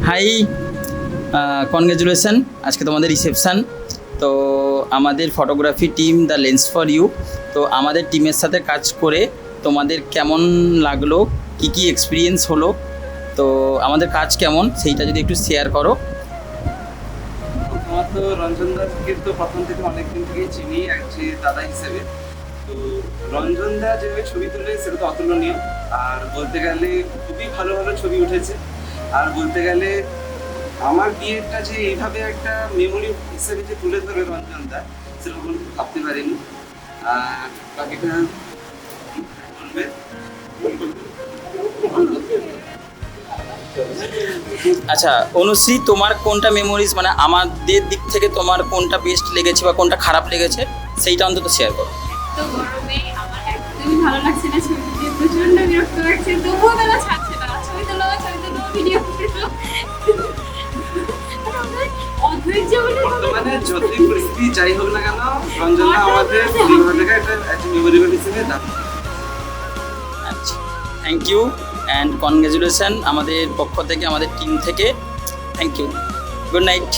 High, congratulation, আজকে তোমাদের reception. তো আমাদের photography team the lens for you, তো আমাদের টিমের সাথে কাজ করে তোমাদের কেমন লাগলো, কি কি এক্সপিরিয়েন্স হলো, তো আমাদের কাজ কেমন সেইটা যদি একটু শেয়ার করো। প্রথমত রঞ্জন দাকে তো প্রথম থেকে অনেকদিন থেকেই চিনি একটি দাদা হিসেবে। তো রঞ্জন দা যেভাবে ছবি তুলে সেটা তো অতুলনীয়, আর বলতে গেলে খুবই ভালো ভালো ছবি উঠেছে। আর বলতে গেলে আমার বিয়েটা যে এইভাবে একটা মেমোরি হিসেবে যে তুলে ধরে রঞ্জন দা, সেটা কখনো ভাবতে পারিনি। আর বাকিটা বলবে। আচ্ছা অনুশ্রী, তোমার কোনটা মেমোরিজ, মানে আমাদের দিক থেকে তোমার কোনটা বেস্ট লেগেছে বা কোনটা খারাপ লেগেছে সেইটা অন্তত শেয়ার করো। তো গরমে আমার একদমই ভালো লাগছে না, ছবি তুলতে প্রচন্ড বিরক্ত লাগছে, তবুও তারা ছাড়ছে না, ছবি তোলো ভিডিও অধৈর্য বলে বর্তমানে যতই পরিস্থিতি যাই হোক না কেন, রঞ্জন দা আমাদের পরিবারটাকে একটা মেমোরেবল হিসেবে দাম। আচ্ছা, থ্যাংক ইউ অ্যান্ড কনগ্রাচুলেশন আমাদের পক্ষ থেকে, আমাদের টিম থেকে। Thank you, good night.